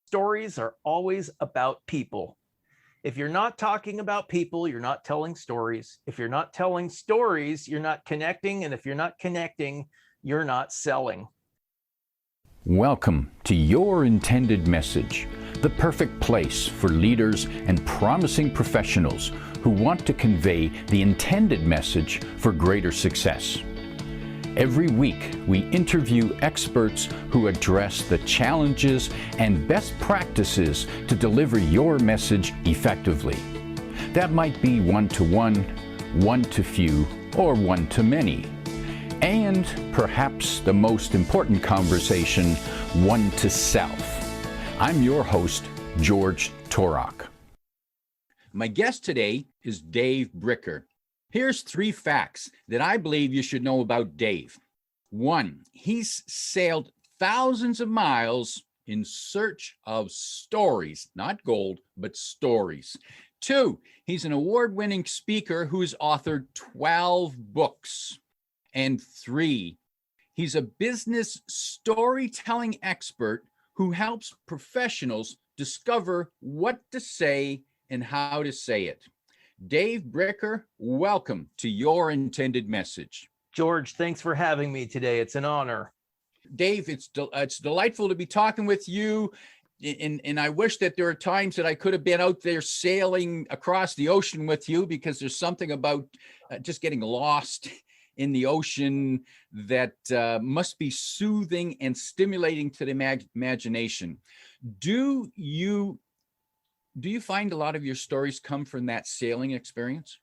Stories are always about people. If you're not talking about people, you're not telling stories. If you're not telling stories, you're not connecting. And if you're not connecting, you're not selling. Welcome to Your Intended Message, the perfect place for leaders and promising professionals who want to convey the intended message for greater success. Every week, we interview experts who address the challenges and best practices to deliver your message effectively. That might be one-to-one, one-to-few, or one-to-many. And perhaps the most important conversation, one-to-self. I'm your host, George Torok. My guest today is Dave Bricker. Here's 3 facts that I believe you should know about Dave. 1, he's sailed thousands of miles in search of stories, not gold, but stories. 2, he's an award-winning speaker who's authored 12 books. And 3, he's a business storytelling expert who helps professionals discover what to say and how to say it. Dave Bricker, welcome to Your Intended Message. George, thanks for having me today. It's an honor. Dave, it's delightful to be talking with you. And I wish that there are times that I could have been out there sailing across the ocean with you, because there's something about just getting lost in the ocean that must be soothing and stimulating to the imagination. Do you find a lot of your stories come from that sailing experience?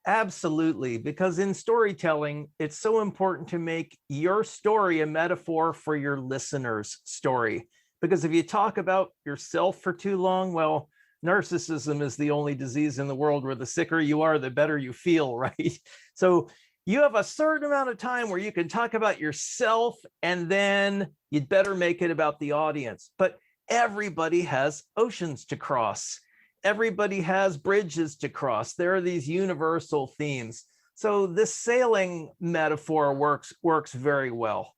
Absolutely, because in storytelling, it's so important to make your story a metaphor for your listener's story. Because if you talk about yourself for too long, well, narcissism is the only disease in the world where the sicker you are, the better you feel, right? So you have a certain amount of time where you can talk about yourself, and then you'd better make it about the audience. But everybody has oceans to cross. Everybody has bridges to cross. There are these universal themes. So this sailing metaphor works very well.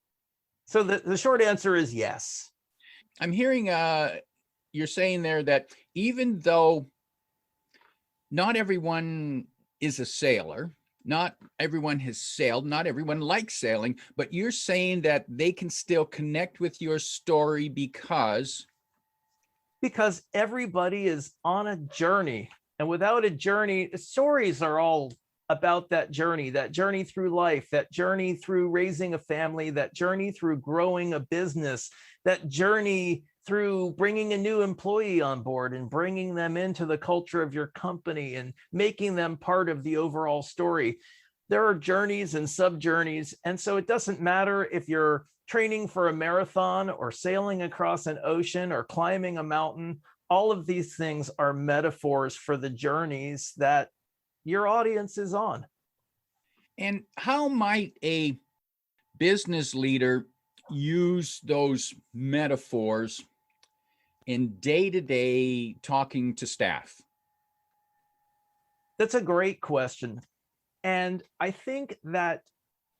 So the short answer is yes. I'm hearing you're saying there that even though not everyone is a sailor, not everyone has sailed, not everyone likes sailing, but you're saying that they can still connect with your story because everybody is on a journey. And without a journey, stories are all about that journey through life, that journey through raising a family, that journey through growing a business, that journey through bringing a new employee on board and bringing them into the culture of your company and making them part of the overall story. There are journeys and sub-journeys. And so it doesn't matter if you're training for a marathon or sailing across an ocean or climbing a mountain. All of these things are metaphors for the journeys that your audience is on. And how might a business leader use those metaphors in day-to-day talking to staff? That's a great question. And I think that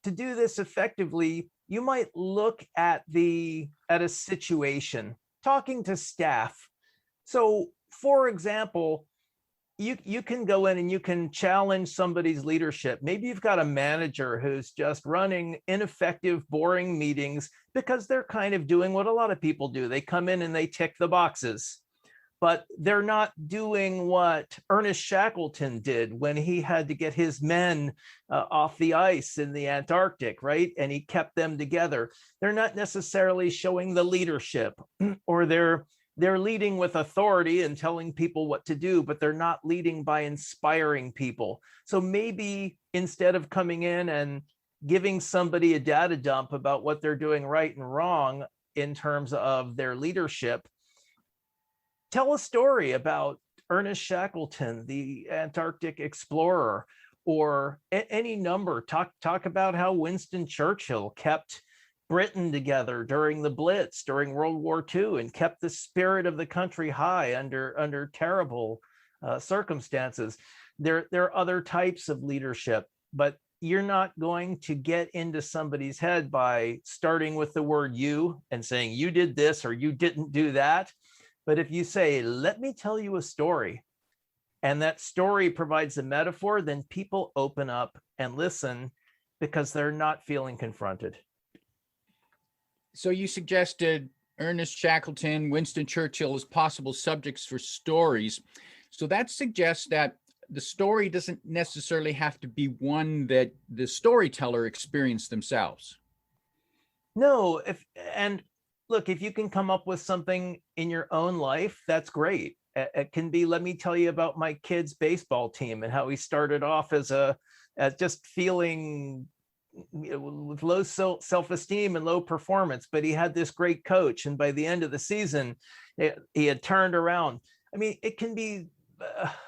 to do this effectively, you might look at a situation, talking to staff. So for example, you can go in and you can challenge somebody's leadership. Maybe you've got a manager who's just running ineffective, boring meetings because they're kind of doing what a lot of people do. They come in and they tick the boxes, but they're not doing what Ernest Shackleton did when he had to get his men off the ice in the Antarctic, right? And he kept them together. They're not necessarily showing the leadership, or they're leading with authority and telling people what to do, but they're not leading by inspiring people. So maybe instead of coming in and giving somebody a data dump about what they're doing right and wrong in terms of their leadership, tell a story about Ernest Shackleton, the Antarctic explorer, or any number. Talk about how Winston Churchill kept Britain together during the Blitz, during World War II, and kept the spirit of the country high under terrible circumstances. There are other types of leadership, but you're not going to get into somebody's head by starting with the word you and saying you did this or you didn't do that. But if you say, let me tell you a story, and that story provides a metaphor, then people open up and listen because they're not feeling confronted. So you suggested Ernest Shackleton, Winston Churchill as possible subjects for stories. So that suggests that the story doesn't necessarily have to be one that the storyteller experienced themselves. No, and look, if you can come up with something in your own life, that's great. It can be, let me tell you about my kid's baseball team and how he started off as just feeling with low self-esteem and low performance, but he had this great coach, and by the end of the season he had turned around. I mean, it can be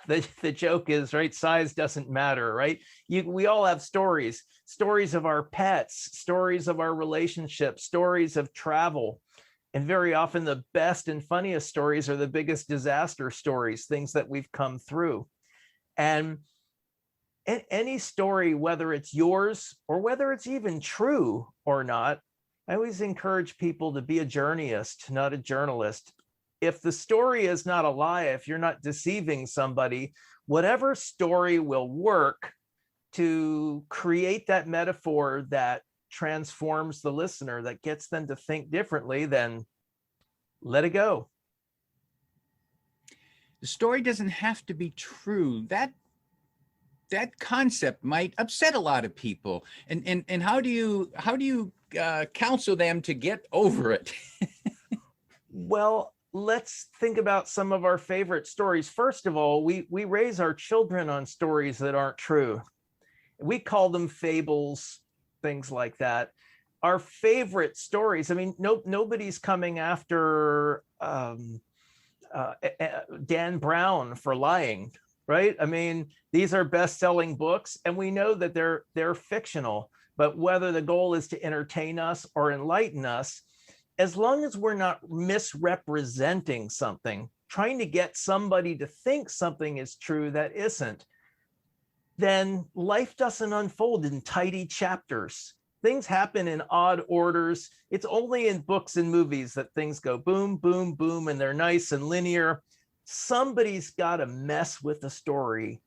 the joke is, right, size doesn't matter, right? We all have stories of our pets, stories of our relationships, stories of travel, and very often the best and funniest stories are the biggest disaster stories, things that we've come through. And any story, whether it's yours or whether it's even true or not, I always encourage people to be a journeyist, not a journalist. If the story is not a lie, if you're not deceiving somebody, whatever story will work to create that metaphor that transforms the listener, that gets them to think differently, then let it go. The story doesn't have to be true. That concept might upset a lot of people. And how do you counsel them to get over it? Well, let's think about some of our favorite stories. First of all, we raise our children on stories that aren't true. We call them fables, things like that. Our favorite stories, I mean, nobody's coming after Dan Brown for lying, right? I mean, these are best-selling books, and we know that they're fictional, but whether the goal is to entertain us or enlighten us, as long as we're not misrepresenting something, trying to get somebody to think something is true that isn't, then life doesn't unfold in tidy chapters. Things happen in odd orders. It's only in books and movies that things go boom, boom, boom, and they're nice and linear. Somebody's got to mess with the story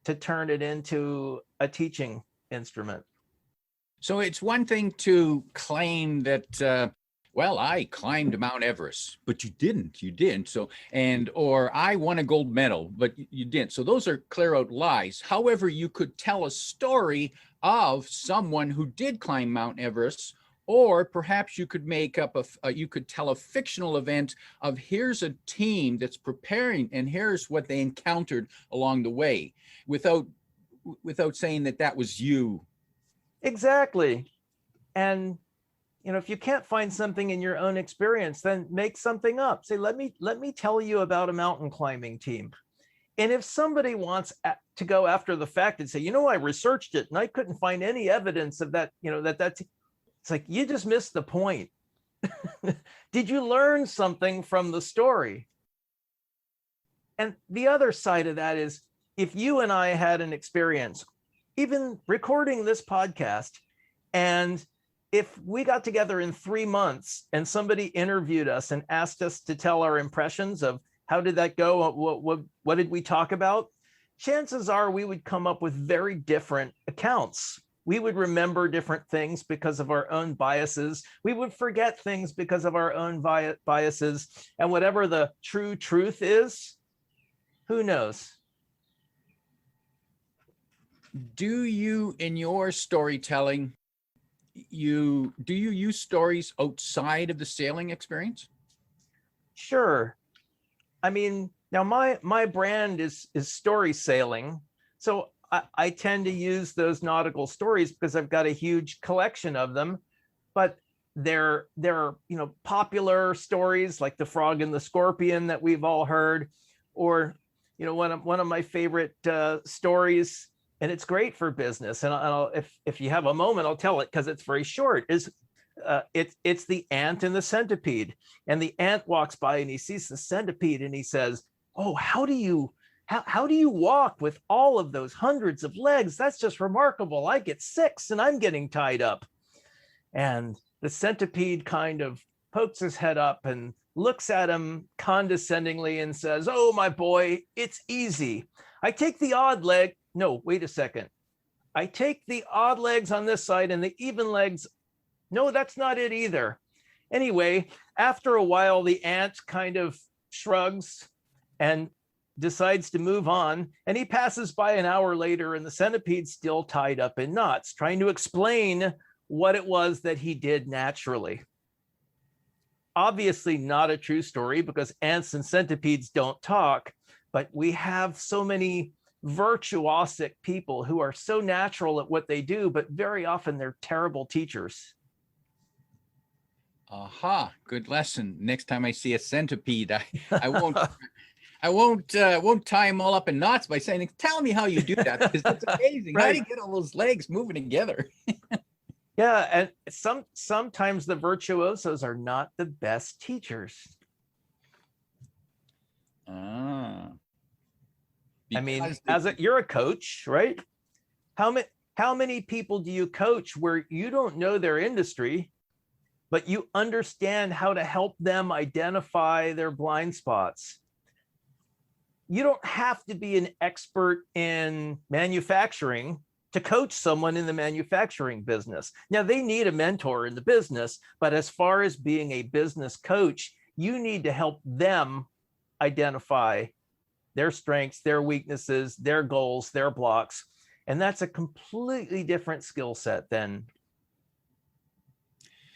to turn it into a teaching instrument. So it's one thing to claim that, well, I climbed Mount Everest, but you didn't. So, or I won a gold medal, but you didn't. So those are clear out lies. However, you could tell a story of someone who did climb Mount Everest, or perhaps you could make up you could tell a fictional event of, here's a team that's preparing and here's what they encountered along the way, without saying that was you. Exactly. And if you can't find something in your own experience, then make something up. Say, let me tell you about a mountain climbing team. And if somebody wants to go after the fact and say, I researched it and I couldn't find any evidence of that, that's, it's like, you just missed the point. Did you learn something from the story? And the other side of that is, if you and I had an experience, even recording this podcast, and if we got together in 3 months and somebody interviewed us and asked us to tell our impressions of how did that go, what did we talk about, chances are we would come up with very different accounts. We would remember different things because of our own biases. We would forget things because of our own biases. And whatever the true truth is, who knows? Do you, in your storytelling, do you use stories outside of the sailing experience? Sure. I mean, now my brand is story sailing. So I tend to use those nautical stories because I've got a huge collection of them, but they're popular stories like The Frog and the Scorpion that we've all heard, or one of my favorite stories, and it's great for business. And if you have a moment, I'll tell it because it's very short. It's the ant and the centipede, and the ant walks by and he sees the centipede and he says, "Oh, how do you walk with all of those hundreds of legs? That's just remarkable. I get 6 and I'm getting tied up." And the centipede kind of pokes his head up and looks at him condescendingly and says, "Oh, my boy, it's easy. I take the odd leg. No, wait a second. I take the odd legs on this side and the even legs. No, that's not it either." Anyway, after a while, the ant kind of shrugs and decides to move on. And he passes by an hour later, and the centipede's still tied up in knots, trying to explain what it was that he did naturally. Obviously not a true story, because ants and centipedes don't talk, but we have so many virtuosic people who are so natural at what they do, but very often they're terrible teachers. Aha, good lesson. Next time I see a centipede, I won't tie them all up in knots by saying, "Tell me how you do that," because it's amazing. Right. How do you get all those legs moving together? Yeah, and sometimes the virtuosos are not the best teachers. Ah. I mean, you're a coach, right? How many people do you coach where you don't know their industry, but you understand how to help them identify their blind spots? You don't have to be an expert in manufacturing to coach someone in the manufacturing business. Now, they need a mentor in the business, but as far as being a business coach, you need to help them identify their strengths, their weaknesses, their goals, their blocks. And that's a completely different skill set than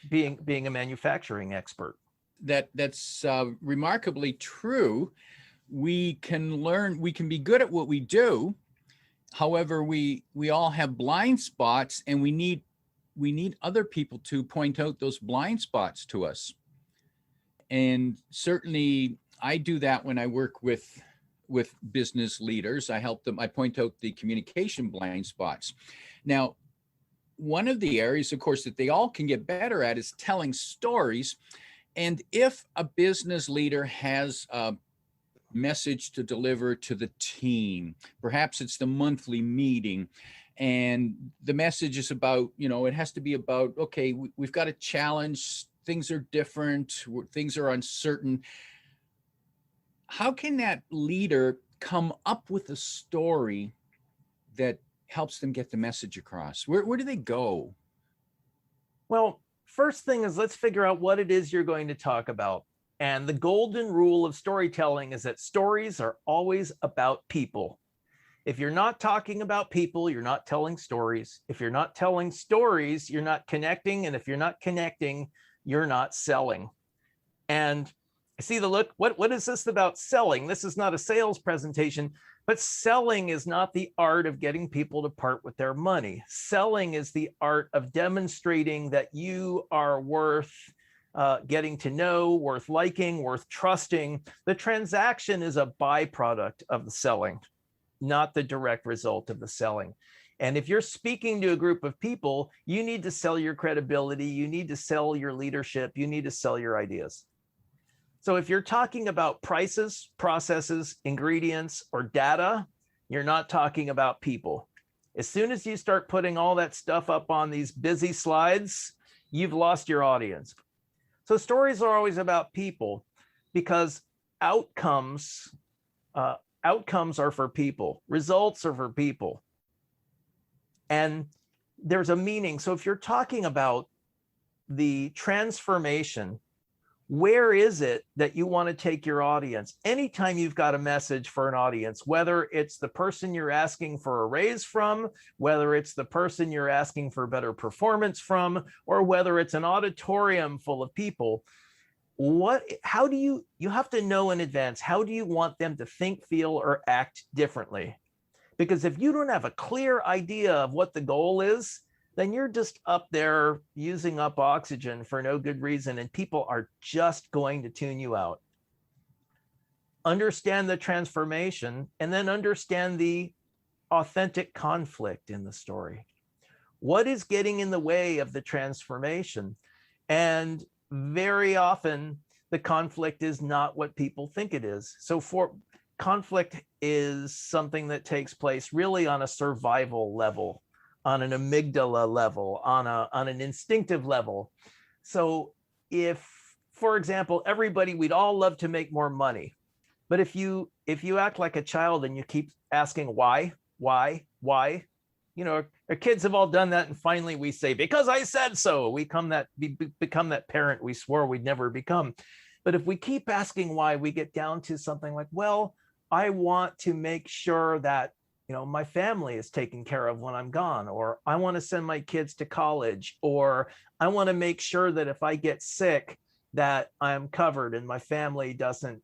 being a manufacturing expert. That's remarkably true. We can learn, we can be good at what we do. However, we all have blind spots, and we need other people to point out those blind spots to us. And certainly I do that when I work with business leaders. I help them, I point out the communication blind spots. Now, one of the areas, of course, that they all can get better at is telling stories. And if a business leader has a message to deliver to the team, perhaps it's the monthly meeting, and the message is about, it has to be about, okay, we've got a challenge, things are different, things are uncertain. How can that leader come up with a story that helps them get the message across? Where do they go? Well, first thing is, let's figure out what it is you're going to talk about. And the golden rule of storytelling is that stories are always about people. If you're not talking about people, you're not telling stories. If you're not telling stories, you're not connecting. And if you're not connecting, you're not selling. And I see the look. What is this about selling? This is not a sales presentation, but selling is not the art of getting people to part with their money. Selling is the art of demonstrating that you are worth getting to know, worth liking, worth trusting. The transaction is a byproduct of the selling, not the direct result of the selling. And if you're speaking to a group of people, you need to sell your credibility, you need to sell your leadership, you need to sell your ideas. So if you're talking about prices, processes, ingredients, or data, you're not talking about people. As soon as you start putting all that stuff up on these busy slides, you've lost your audience. So stories are always about people, because outcomes are for people. Results are for people. And there's a meaning. So if you're talking about the transformation, where is it that you want to take your audience? Anytime you've got a message for an audience, whether it's the person you're asking for a raise from, whether it's the person you're asking for better performance from, or whether it's an auditorium full of people, how do you have to know in advance, how do you want them to think, feel, or act differently? Because if you don't have a clear idea of what the goal is, then you're just up there using up oxygen for no good reason, and people are just going to tune you out. Understand the transformation, and then understand the authentic conflict in the story. What is getting in the way of the transformation? And very often, the conflict is not what people think it is. So conflict is something that takes place really on a survival level, on an amygdala level, on an instinctive level. So if for example, everybody, we'd all love to make more money. But if you act like a child and you keep asking why, our kids have all done that, and finally we say, because I said so. We become that parent we swore we'd never become. But if we keep asking why, we get down to something like, well, I want to make sure that my family is taken care of when I'm gone, or I want to send my kids to college, or I want to make sure that if I get sick that I'm covered and my family doesn't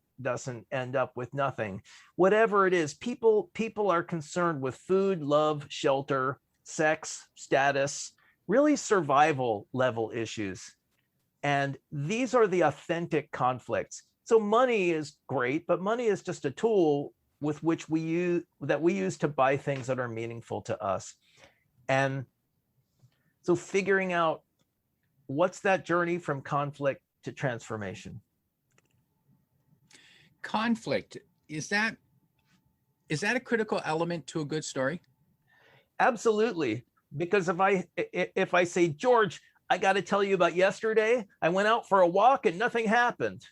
end up with nothing. Whatever it is, people are concerned with food, love, shelter, sex, status, really survival level issues. And these are the authentic conflicts. So money is great, but money is just a tool with which we use to buy things that are meaningful to us. And so figuring out what's that journey from conflict to transformation. Conflict, is that a critical element to a good story? Absolutely. Because if I say, George, I got to tell you about yesterday, I went out for a walk and nothing happened.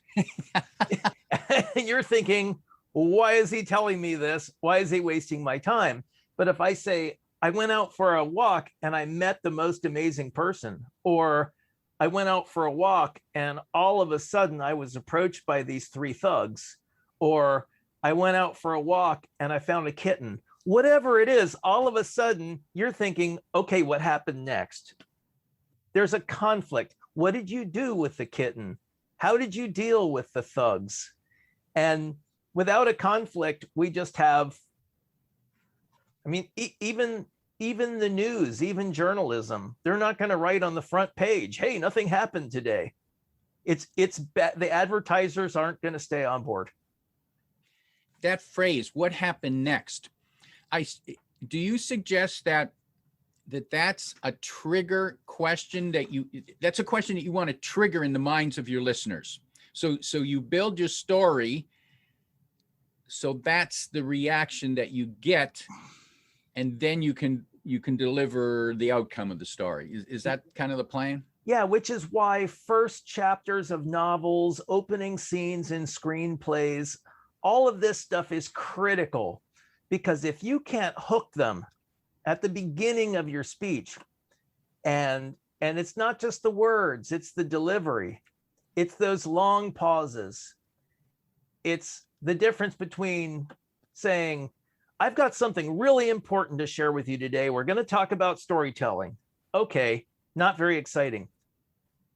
And you're thinking, why is he telling me this? Why is he wasting my time? But if I say, I went out for a walk and I met the most amazing person, or I went out for a walk and all of a sudden I was approached by these 3 thugs, or I went out for a walk and I found a kitten, whatever it is, all of a sudden you're thinking, okay, what happened next? There's a conflict. What did you do with the kitten? How did you deal with the thugs? And without a conflict, we just have, even the news, even journalism, they're not going to write on the front page, hey, nothing happened today. The advertisers aren't going to stay on board. That phrase, what happened next? Do you suggest that's a trigger question that's a question that you want to trigger in the minds of your listeners? So you build your story, so that's the reaction that you get, and then you can deliver the outcome of the story. Is that kind of the plan? Yeah, which is why first chapters of novels, opening scenes in screenplays, all of this stuff is critical, because if you can't hook them at the beginning of your speech, and it's not just the words, it's the delivery, it's those long pauses, it's the difference between saying, I've got something really important to share with you today. We're going to talk about storytelling. Okay, not very exciting.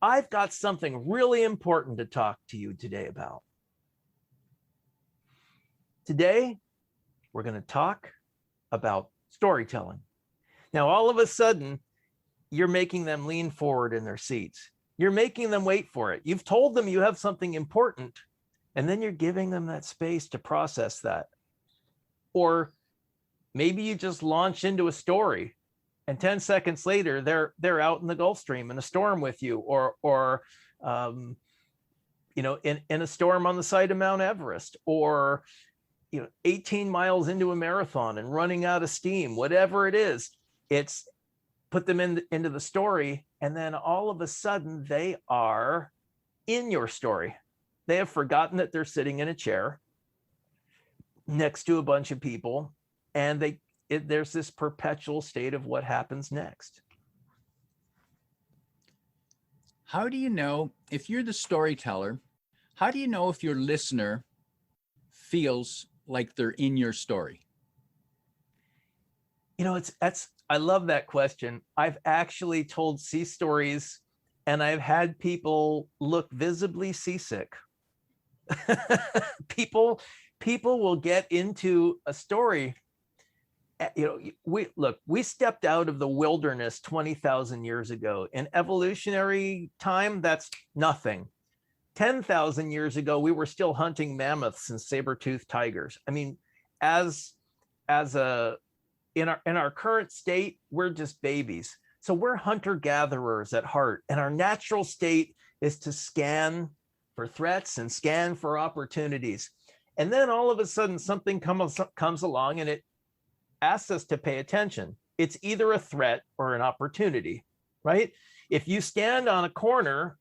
I've got something really important to talk to you today about. Today, we're going to talk about storytelling. Now, all of a sudden, you're making them lean forward in their seats. You're making them wait for it. You've told them you have something important, and then you're giving them that space to process that. Or maybe you just launch into a story, and 10 seconds later, they're out in the Gulf Stream in a storm with you, or in a storm on the side of Mount Everest, or 18 miles into a marathon and running out of steam, whatever it is. It's put them into the story, and then all of a sudden they are in your story. They have forgotten that they're sitting in a chair next to a bunch of people, and there's this perpetual state of what happens next. How do you know, if you're the storyteller, how do you know if your listener feels like they're in your story? I love that question. I've actually told sea stories, and I've had people look visibly seasick. People will get into a story. We stepped out of the wilderness 20,000 years ago. In evolutionary time, that's nothing. 10,000 years ago, we were still hunting mammoths and saber-toothed tigers. In our current state, we're just babies. So we're hunter-gatherers at heart, and our natural state is to scan for threats and scan for opportunities. And then all of a sudden, something comes along and it asks us to pay attention. It's either a threat or an opportunity, right? If you stand on a corner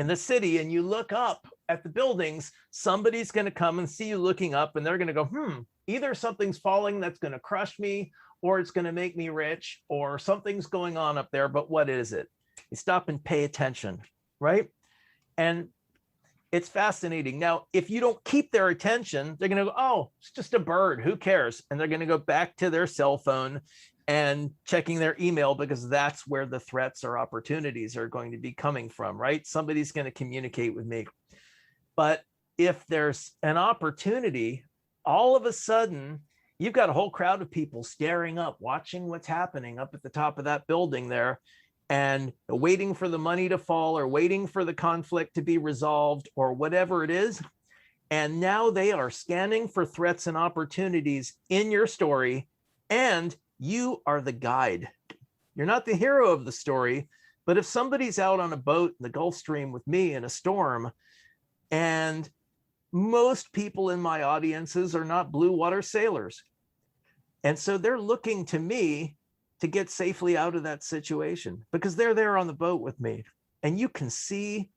in the city and you look up at the buildings, somebody's going to come and see you looking up and they're going to go, either something's falling that's going to crush me, or it's going to make me rich, or something's going on up there, but what is it? You stop and pay attention, right? And it's fascinating. Now, if you don't keep their attention, they're going to go, oh, it's just a bird, who cares? And they're going to go back to their cell phone and checking their email, because that's where the threats or opportunities are going to be coming from, right? Somebody's going to communicate with me. But if there's an opportunity, all of a sudden, you've got a whole crowd of people staring up, watching what's happening up at the top of that building there, and waiting for the money to fall, or waiting for the conflict to be resolved, or whatever it is. And now they are scanning for threats and opportunities in your story, and you are the guide. You're not the hero of the story, but if somebody's out on a boat in the Gulf Stream with me in a storm, and most people in my audiences are not blue water sailors, and so they're looking to me to get safely out of that situation because they're there on the boat with me. And you can see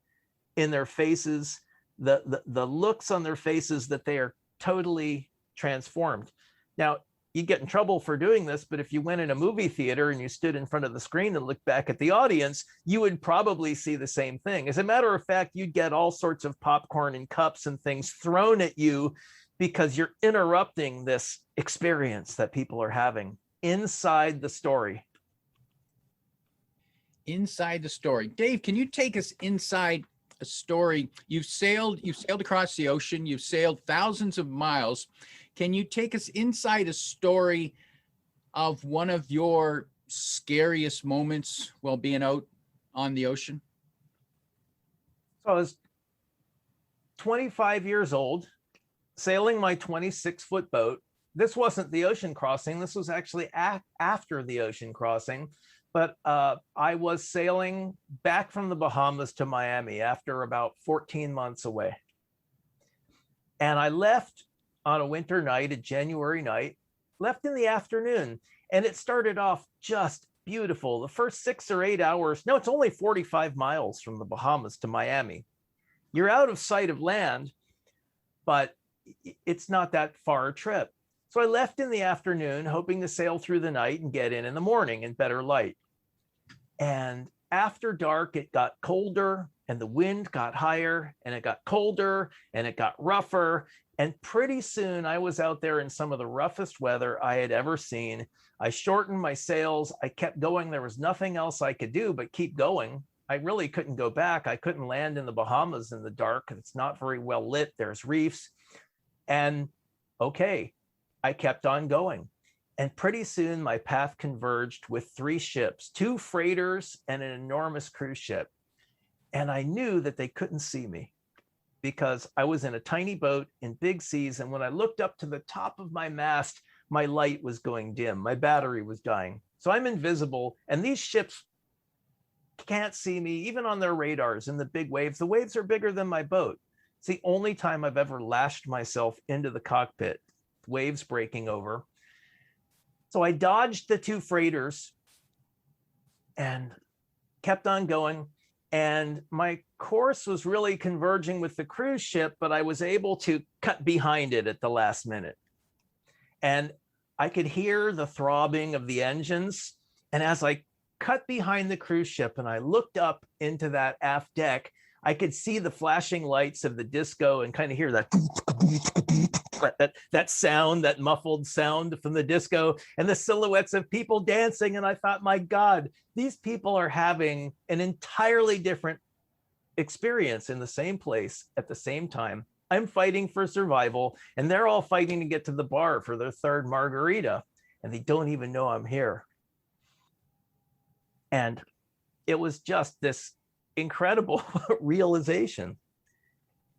in their faces, the looks on their faces, that they are totally transformed. Now, you get in trouble for doing this, but if you went in a movie theater and you stood in front of the screen and looked back at the audience, you would probably see the same thing. As a matter of fact, you'd get all sorts of popcorn and cups and things thrown at you because you're interrupting this experience that people are having inside the story. Inside the story. Dave, can you take us inside a story? You've sailed across the ocean, you've sailed thousands of miles. Can you take us inside a story of one of your scariest moments while being out on the ocean? So I was 25 years old, sailing my 26-foot boat. This wasn't the ocean crossing. This was actually after the ocean crossing. But I was sailing back from the Bahamas to Miami after about 14 months away. And I left on a winter night, a January night, left in the afternoon. And it started off just beautiful. The first 6 or 8 hours, no, it's only 45 miles from the Bahamas to Miami. You're out of sight of land, but it's not that far a trip. So I left in the afternoon, hoping to sail through the night and get in the morning in better light. And after dark, it got colder and the wind got higher and it got colder and it got rougher. And pretty soon I was out there in some of the roughest weather I had ever seen. I shortened my sails. I kept going. There was nothing else I could do but keep going. I really couldn't go back. I couldn't land in the Bahamas in the dark. It's not very well lit. There's reefs. And okay, I kept on going. And pretty soon my path converged with 3 ships, 2 freighters and an enormous cruise ship. And I knew that they couldn't see me because I was in a tiny boat in big seas. And when I looked up to the top of my mast, my light was going dim. My battery was dying. So I'm invisible. And these ships can't see me, even on their radars in the big waves. The waves are bigger than my boat. It's the only time I've ever lashed myself into the cockpit, waves breaking over. So I dodged the 2 freighters and kept on going. And my course was really converging with the cruise ship, but I was able to cut behind it at the last minute. And I could hear the throbbing of the engines. And as I cut behind the cruise ship and I looked up into that aft deck, I could see the flashing lights of the disco and kind of hear that sound, that muffled sound from the disco, and the silhouettes of people dancing. And I thought, my God, these people are having an entirely different experience in the same place at the same time. I'm fighting for survival, and they're all fighting to get to the bar for their 3rd margarita, and they don't even know I'm here. And it was just this incredible realization.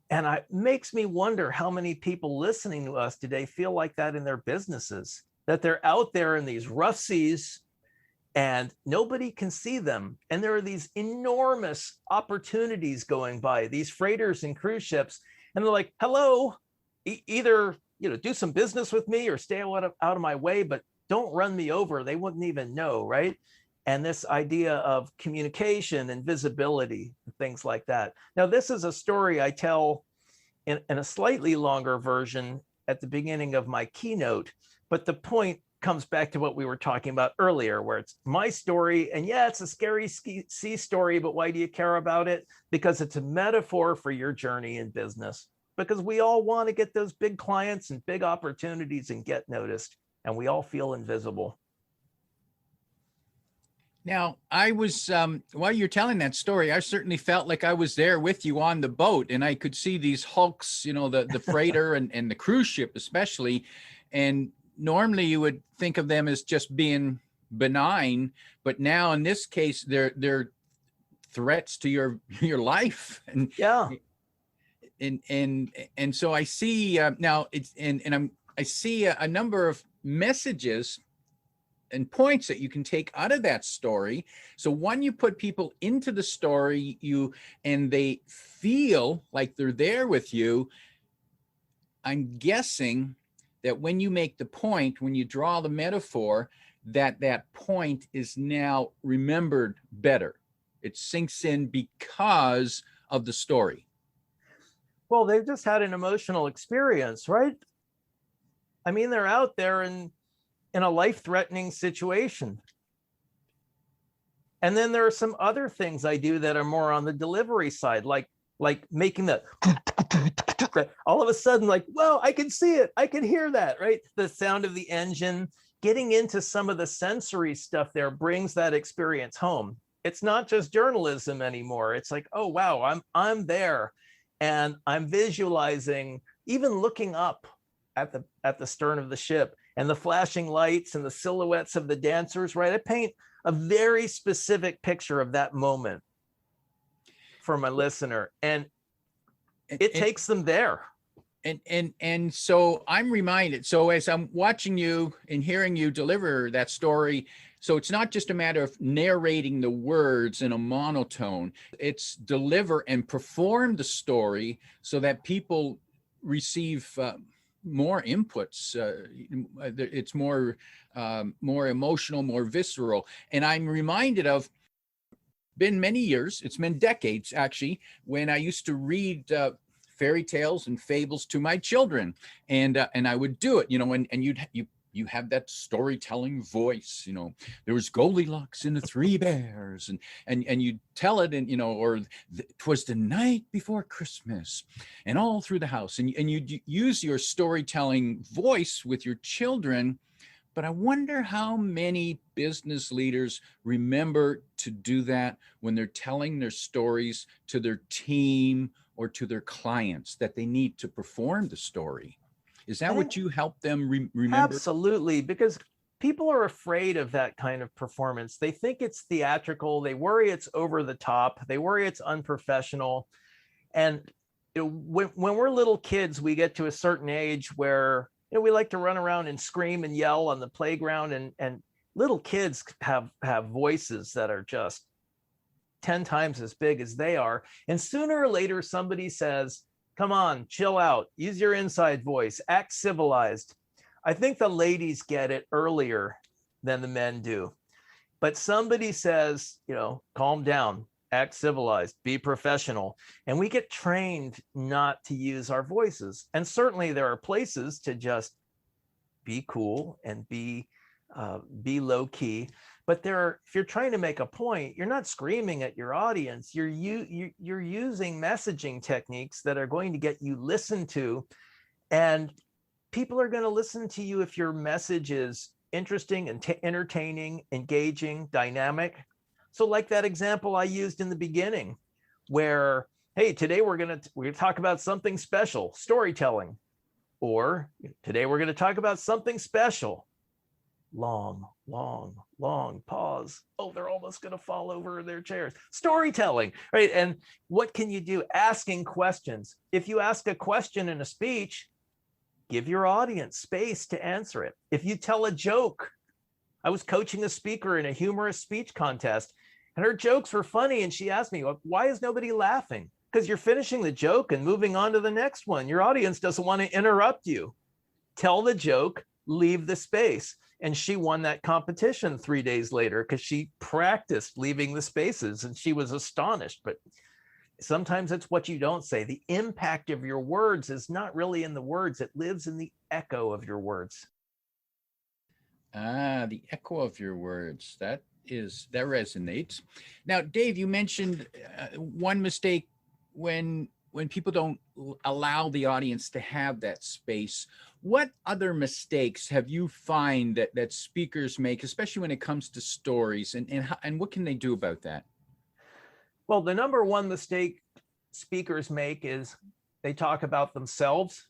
And it makes me wonder how many people listening to us today feel like that in their businesses, that they're out there in these rough seas and nobody can see them. And there are these enormous opportunities going by, these freighters and cruise ships. And they're like, hello, either do some business with me or stay out of my way, but don't run me over. They wouldn't even know, right? and this idea of communication and visibility and things like that. Now, this is a story I tell in a slightly longer version at the beginning of my keynote, but the point comes back to what we were talking about earlier, where it's my story. And yeah, it's a scary sea story, but why do you care about it? Because it's a metaphor for your journey in business. Because we all want to get those big clients and big opportunities and get noticed, and we all feel invisible. Now, I was, while you're telling that story, I certainly felt like I was there with you on the boat, and I could see these hulks, you know, the freighter and the cruise ship especially. And normally you would think of them as just being benign, but now in this case, they're threats to your life. And yeah. And so I see now it's, I see a number of messages and points that you can take out of that story. So one, you put people into the story, and they feel like they're there with you. I'm guessing that when you make the point, when you draw the metaphor, that point is now remembered better. It sinks in because of the story. Well, they've just had an emotional experience, right? I mean, they're out there in a life-threatening situation. And then there are some other things I do that are more on the delivery side, like making the all of a sudden, like, well, I can see it, I can hear that, right? The sound of the engine, getting into some of the sensory stuff there brings that experience home. It's not just journalism anymore. It's like, oh wow, I'm there, and I'm visualizing, even looking up at the stern of the ship and the flashing lights and the silhouettes of the dancers, right? I paint a very specific picture of that moment for my listener, and it takes them there. And so I'm reminded, so as I'm watching you and hearing you deliver that story, so it's not just a matter of narrating the words in a monotone, it's deliver and perform the story so that people receive more inputs. It's more emotional, more visceral. And I'm reminded of, been many years, it's been decades actually, when I used to read fairy tales and fables to my children, and I would do it, you know, and you have that storytelling voice, you know, there was Goldilocks and the Three Bears, and you tell it, and you know, or 'twas the night before Christmas, and all through the house, and you use your storytelling voice with your children. But I wonder how many business leaders remember to do that when they're telling their stories to their team or to their clients, that they need to perform the story. Is that what you help them remember? Absolutely, because people are afraid of that kind of performance. They think it's theatrical. They worry it's over the top. They worry it's unprofessional. And you know, when we're little kids, we get to a certain age where, you know, we like to run around and scream and yell on the playground, and little kids have voices that are just 10 times as big as they are. And sooner or later, somebody says, come on, chill out, use your inside voice, act civilized. I think the ladies get it earlier than the men do. But somebody says, you know, calm down, act civilized, be professional. And we get trained not to use our voices. And certainly there are places to just be cool and be low key. But if you're trying to make a point, you're not screaming at your audience. You're using messaging techniques that are going to get you listened to. And people are going to listen to you if your message is interesting and entertaining, engaging, dynamic. So like that example I used in the beginning, where, hey, today we're going to talk about something special, storytelling. Or today we're going to talk about something special. Long pause. Oh, they're almost going to fall over in their chairs. Storytelling, right? And what can you do? Asking questions. If you ask a question in a speech, give your audience space to answer it. If you tell a joke, I was coaching a speaker in a humorous speech contest, and her jokes were funny. And she asked me, why is nobody laughing? Because you're finishing the joke and moving on to the next one. Your audience doesn't want to interrupt you. Tell the joke, leave the space. and she won that competition 3 days later because she practiced leaving the spaces and she was astonished. But sometimes it's what you don't say. The impact of your words is not really in the words, it lives in the echo of your words. The echo of your words. That resonates. Now, Dave, you mentioned one mistake when people don't allow the audience to have that space. What other mistakes have you find that speakers make, especially when it comes to stories, and what can they do about that? Well, the number one mistake speakers make is they talk about themselves.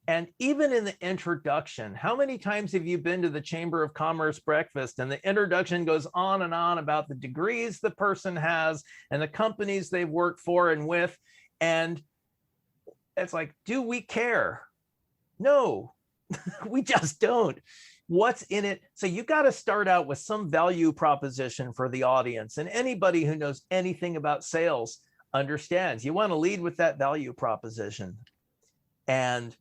And even in the introduction, how many times have you been to the Chamber of Commerce breakfast and the introduction goes on and on about the degrees the person has and the companies they've worked for and with? And it's like, do we care? No, we just don't. What's in it? So you got to start out with some value proposition for the audience. And anybody who knows anything about sales understands you want to lead with that value proposition. And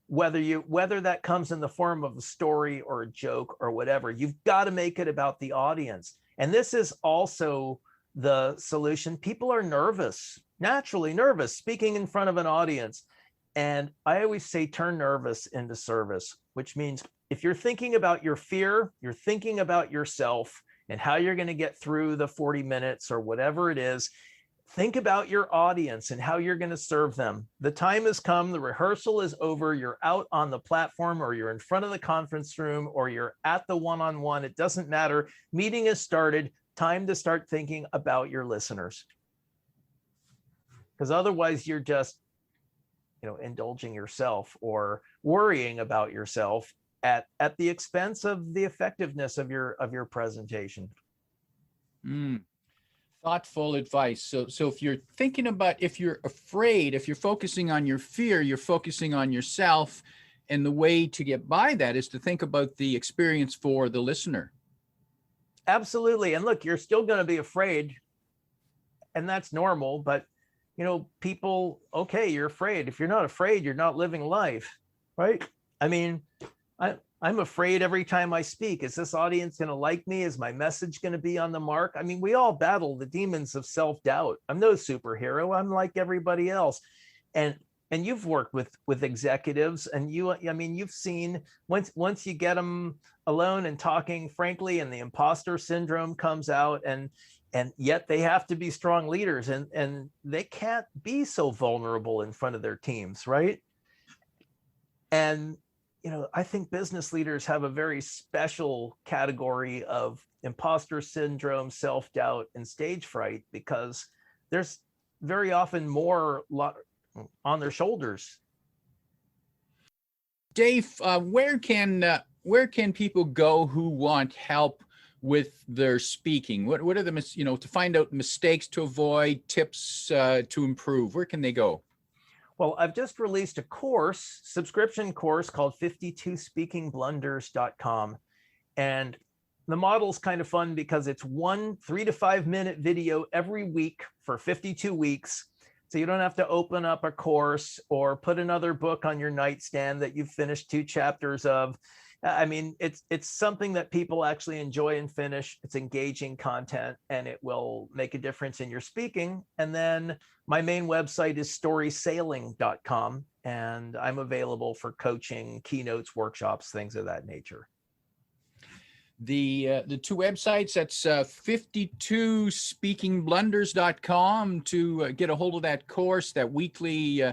whether that comes in the form of a story or a joke or whatever, you've got to make it about the audience. And this is also the solution. People are nervous, naturally nervous, speaking in front of an audience. And I always say, turn nervous into service, which means if you're thinking about your fear, you're thinking about yourself and how you're going to get through the 40 minutes or whatever it is. Think about your audience and how you're going to serve them. The time has come. The rehearsal is over. You're out on the platform, or you're in front of the conference room, or you're at the one-on-one. It doesn't matter. Meeting has started. Time to start thinking about your listeners. Because otherwise you're just, indulging yourself or worrying about yourself at the expense of the effectiveness of your presentation. Thoughtful advice. So if you're thinking about, if you're afraid, if you're focusing on your fear, you're focusing on yourself. And the way to get by that is to think about the experience for the listener. Absolutely. And look, you're still going to be afraid, and that's normal, but people, okay, you're afraid. If you're not afraid, you're not living life, right? I mean, I'm afraid every time I speak. Is this audience going to like me? Is my message going to be on the mark? I mean, we all battle the demons of self-doubt. I'm no superhero. I'm like everybody else. And you've worked with executives, and you've seen once you get them alone and talking frankly, and the imposter syndrome comes out, and yet they have to be strong leaders, and they can't be so vulnerable in front of their teams, right? And I think business leaders have a very special category of imposter syndrome, self-doubt, and stage fright, because there's very often more on their shoulders. Dave, where can people go who want help with their speaking? What are the, to find out mistakes to avoid, tips to improve? Where can they go? Well, I've just released a subscription course called 52speakingblunders.com. And the model's kind of fun because it's 1 3 to 5 minute video every week for 52 weeks. So you don't have to open up a course or put another book on your nightstand that you've finished 2 chapters of. I mean, it's something that people actually enjoy and finish. It's engaging content, and it will make a difference in your speaking. And then my main website is storysailing.com, and I'm available for coaching, keynotes, workshops, things of that nature. The 2 websites, that's 52speakingblunders.com to get a hold of that course, that weekly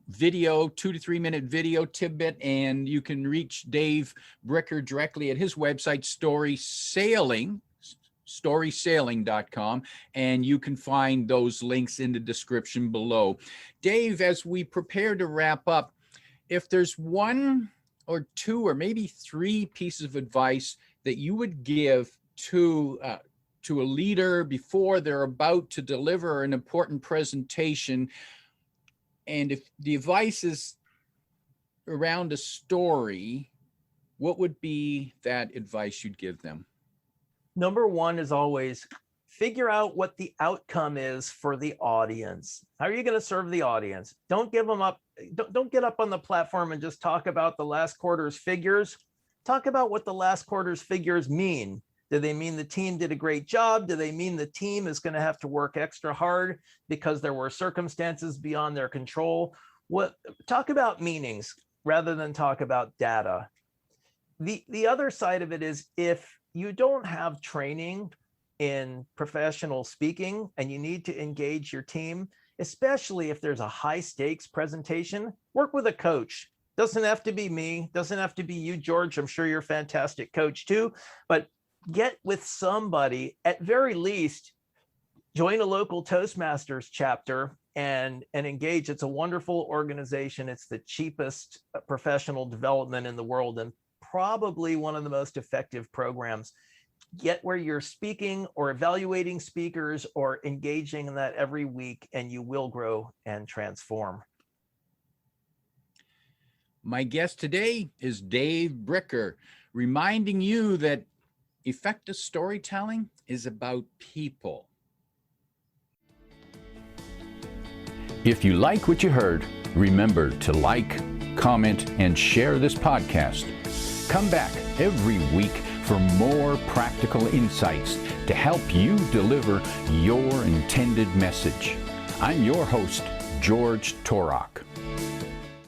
video, 2 to 3 minute video tidbit. And you can reach Dave Bricker directly at his website, storysailing.com, and you can find those links in the description below. Dave, as we prepare to wrap up, if there's 1 or 2 or maybe 3 pieces of advice that you would give to a leader before they're about to deliver an important presentation, and if the advice is around a story, what would be that advice you'd give them? Number 1 is always figure out what the outcome is for the audience. How are you going to serve the audience? Don't give them up. Don't get up on the platform and just talk about the last quarter's figures. Talk about what the last quarter's figures mean. Do they mean the team did a great job? Do they mean the team is going to have to work extra hard because there were circumstances beyond their control? Talk about meanings rather than talk about data. The other side of it is, if you don't have training in professional speaking and you need to engage your team, especially if there's a high stakes presentation, work with a coach. Doesn't have to be me, doesn't have to be you, George. I'm sure you're a fantastic coach too, but get with somebody. At very least, join a local Toastmasters chapter and engage. It's a wonderful organization. It's the cheapest professional development in the world and probably one of the most effective programs. Get where you're speaking or evaluating speakers or engaging in that every week, and you will grow and transform. My guest today is Dave Bricker, reminding you that effective storytelling is about people. If you like what you heard, remember to like, comment, and share this podcast. Come back every week for more practical insights to help you deliver your intended message. I'm your host, George Torok.